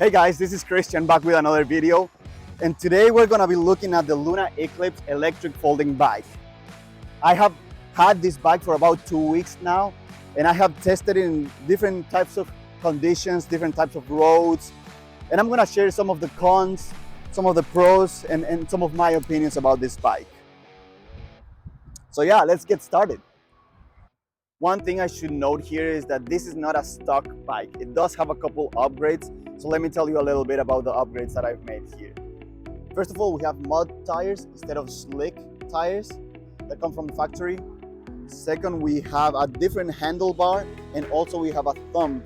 Hey guys, this is Christian back with another video, and today we're gonna be looking at the Luna Eclipse electric folding bike. I have had this bike for about 2 weeks now, and I have tested it in different types of conditions, different types of roads, and I'm gonna share some of the cons, some of the pros, and some of my opinions about this bike. So yeah, let's get started. One thing I should note here is that this is not a stock bike. It does have a couple upgrades, so let me tell you a little bit about the upgrades that I've made here. First of all, we have mud tires instead of slick tires that come from the factory. Second, we have a different handlebar, and also we have a thumb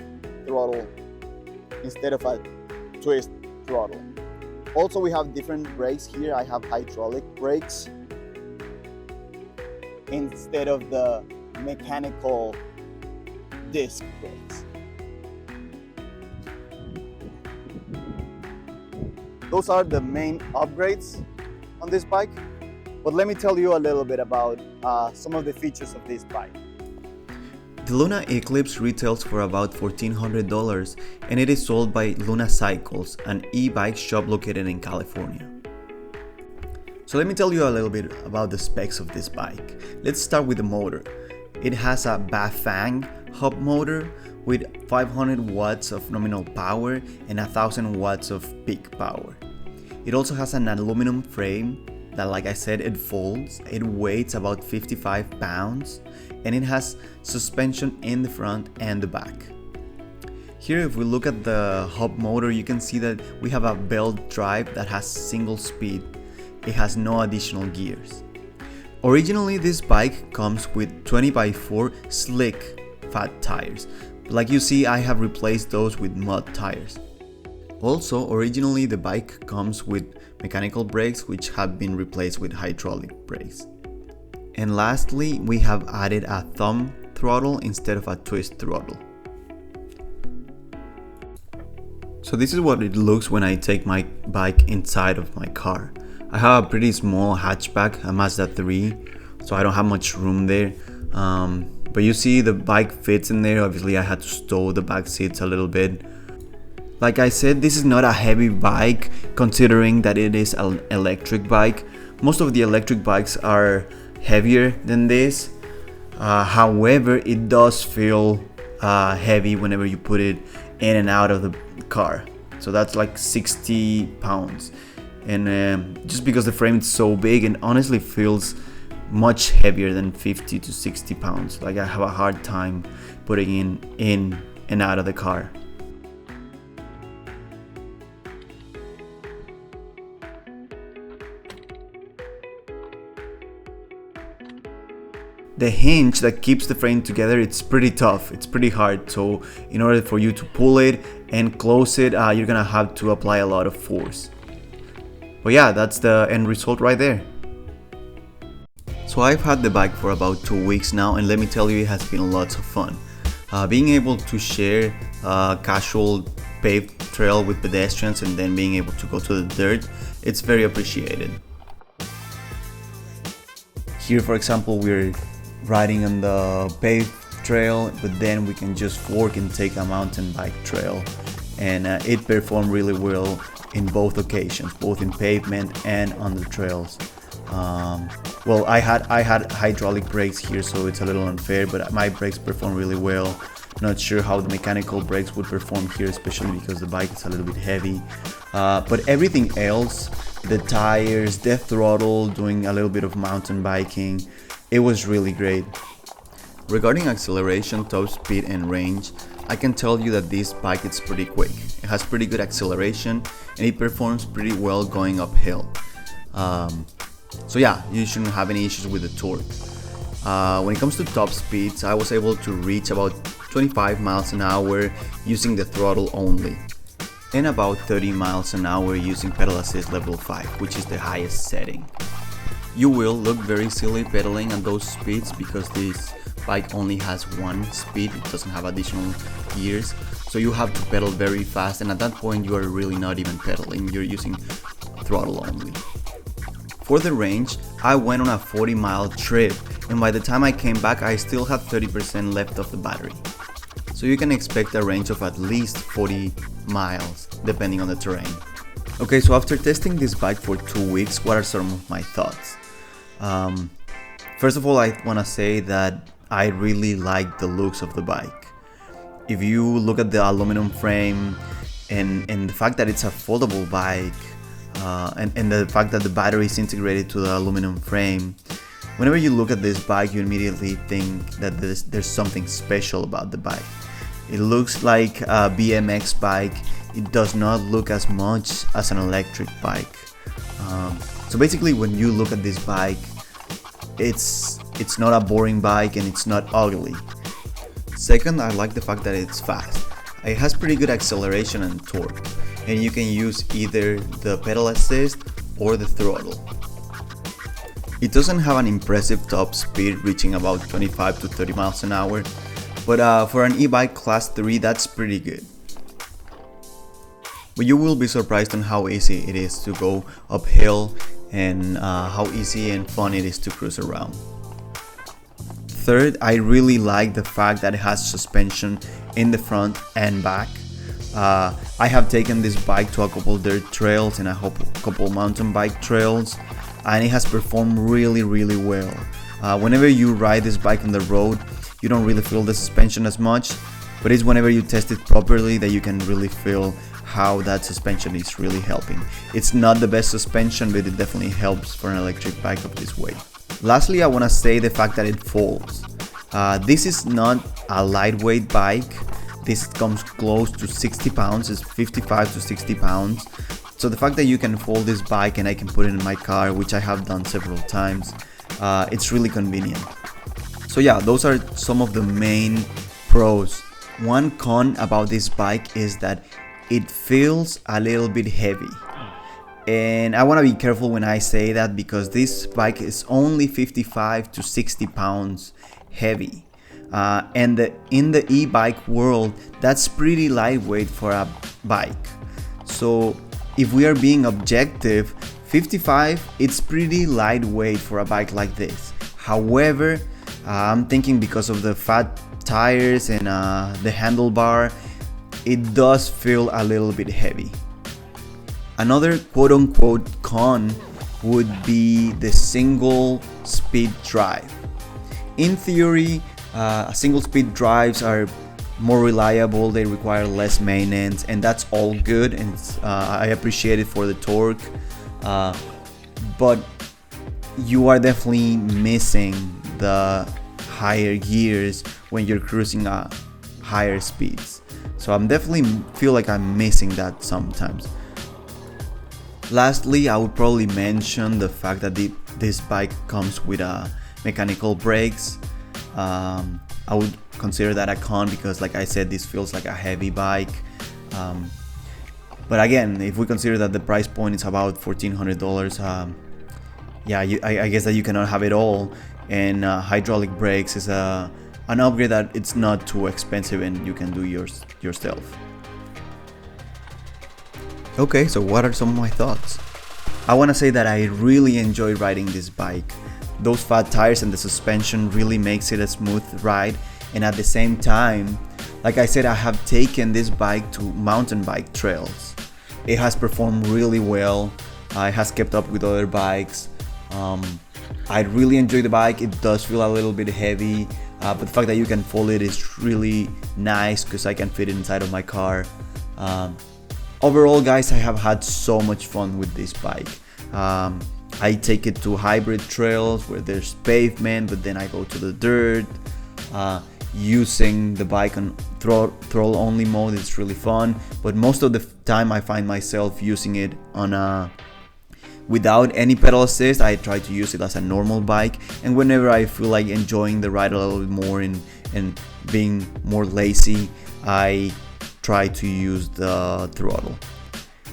throttle instead of a twist throttle. Also, we have different brakes here. I have hydraulic brakes instead of the mechanical disc brakes. Those are the main upgrades on this bike, but let me tell you a little bit about some of the features of this bike. The Luna Eclipse retails for about $1,400 and it is sold by Luna Cycles, an e-bike shop located in California. So let me tell you a little bit about the specs of this bike. Let's start with the motor. It has a Bafang hub motor with 500 watts of nominal power and 1000 watts of peak power. It also has an aluminum frame that, like I said, it folds. It weighs about 55 pounds and it has suspension in the front and the back. Here, if we look at the hub motor, you can see that we have a belt drive that has single speed. It has no additional gears. Originally, this bike comes with 20x4 slick fat tires. Like you see, I have replaced those with mud tires. Also, originally the bike comes with mechanical brakes, which have been replaced with hydraulic brakes. And lastly, we have added a thumb throttle instead of a twist throttle. So this is what it looks when I take my bike inside of my car. I have a pretty small hatchback, a Mazda 3, so I don't have much room there. But you see the bike fits in there. Obviously I had to stow the back seats a little bit. Like I said, this is not a heavy bike considering that it is an electric bike. Most of the electric bikes are heavier than this. However, it does feel heavy whenever you put it in and out of the car. So that's like 60 pounds. And just because the frame is so big, and honestly feels much heavier than 50 to 60 pounds. Like I have a hard time putting in and out of the car. The hinge that keeps the frame together, it's pretty tough, it's pretty hard. So in order for you to pull it and close it, you're gonna have to apply a lot of force. But yeah, that's the end result right there. So I've had the bike for about 2 weeks now, and let me tell you, it has been lots of fun. Being able to share a casual paved trail with pedestrians and then being able to go to the dirt, it's very appreciated. Here, for example, we're riding on the paved trail, but then we can just fork and take a mountain bike trail, and it performed really well in both occasions, both in pavement and on the trails. Well, I had hydraulic brakes here, so it's a little unfair, but my brakes perform really well. Not sure how the mechanical brakes would perform here, especially because the bike is a little bit heavy. But everything else, the tires, the throttle, doing a little bit of mountain biking, it was really great. Regarding acceleration, top speed and range, I can tell you that this bike is pretty quick. It has pretty good acceleration and it performs pretty well going uphill. So yeah, you shouldn't have any issues with the torque. When it comes to top speeds, I was able to reach about 25 miles an hour using the throttle only, and about 30 miles an hour using pedal assist level 5, which is the highest setting. You will look very silly pedaling at those speeds because this bike only has one speed, it doesn't have additional gears, so you have to pedal very fast, and at that point you are really not even pedaling, you're using throttle only. For the range, I went on a 40-mile trip, and by the time I came back I still had 30% left of the battery. so you can expect a range of at least 40 miles depending on the terrain. Okay, so after testing this bike for 2 weeks, what are some of my thoughts? First of all, I want to say that I really like the looks of the bike. If you look at the aluminum frame and the fact that it's a foldable bike, and the fact that the battery is integrated to the aluminum frame, whenever you look at this bike, you immediately think that there's something special about the bike. It looks like a BMX bike. It does not look as much as an electric bike. So basically, when you look at this bike, it's not a boring bike and it's not ugly. Second, I like the fact that it's fast. It has pretty good acceleration and torque, and you can use either the pedal assist or the throttle. It doesn't have an impressive top speed reaching about 25 to 30 miles an hour, but for an e-bike class 3, that's pretty good. But you will be surprised on how easy it is to go uphill and how easy and fun it is to cruise around. Third, I really like the fact that it has suspension in the front and back. I have taken this bike to a couple dirt trails and a couple mountain bike trails, and it has performed really well. Whenever you ride this bike on the road, you don't really feel the suspension as much, but it's whenever you test it properly that you can really feel how that suspension is really helping. It's not the best suspension, but it definitely helps for an electric bike of this weight. Lastly, I want to say the fact that it folds. This is not a lightweight bike. This comes close to 60 pounds, it's 55 to 60 pounds. So the fact that you can fold this bike and I can put it in my car, which I have done several times, it's really convenient. So yeah, those are some of the main pros. One con about this bike is that it feels a little bit heavy. And I want to be careful when I say that, because this bike is only 55 to 60 pounds heavy. And in the e-bike world, that's pretty lightweight for a bike. So if we are being objective, 55, it's pretty lightweight for a bike like this. However, I'm thinking because of the fat tires and the handlebar, it does feel a little bit heavy. Another quote-unquote con would be the single speed drive. In theory, single speed drives are more reliable, they require less maintenance, and that's all good, and I appreciate it for the torque, but you are definitely missing the higher gears when you're cruising at higher speeds. So I'm definitely feel like I'm missing that sometimes. Lastly, I would probably mention the fact that this bike comes with mechanical brakes. I would consider that a con because, like I said, this feels like a heavy bike. But again, if we consider that the price point is about $1,400, yeah, I guess that you cannot have it all. And hydraulic brakes is an upgrade that it's not too expensive and you can do yourself. Okay, so what are some of my thoughts? I want to say that I really enjoy riding this bike. Those fat tires and the suspension really makes it a smooth ride, and at the same time, like I said, I have taken this bike to mountain bike trails. It has performed really well. It has kept up with other bikes. I really enjoy the bike. It does feel a little bit heavy, but the fact that you can fold it is really nice because I can fit it inside of my car. Overall, guys, I have had so much fun with this bike. I take it to hybrid trails where there's pavement, but then I go to the dirt. Using the bike on throttle only mode, it's really fun, but most of the time I find myself using it on without any pedal assist. I try to use it as a normal bike, and whenever I feel like enjoying the ride a little bit more and being more lazy, I try to use the throttle.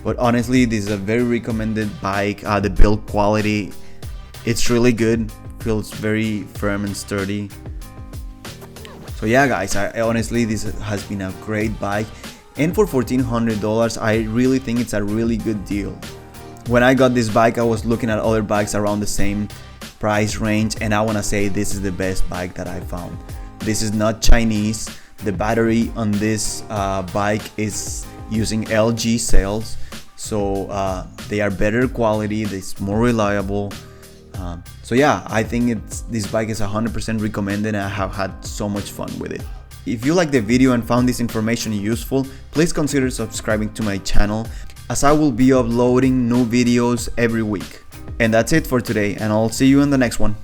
But honestly, this is a very recommended bike. The build quality, it's really good, feels very firm and sturdy. So yeah, guys, I honestly, this has been a great bike, and for $1,400 I really think it's a really good deal. When I got this bike, I was looking at other bikes around the same price range, and I want to say this is the best bike that I found. This is not Chinese. The battery on this bike is using LG cells, so they are better quality, it's more reliable. So yeah, I think this bike is 100% recommended, and I have had so much fun with it. If you liked the video and found this information useful, please consider subscribing to my channel, as I will be uploading new videos every week. And that's it for today, and I'll see you in the next one.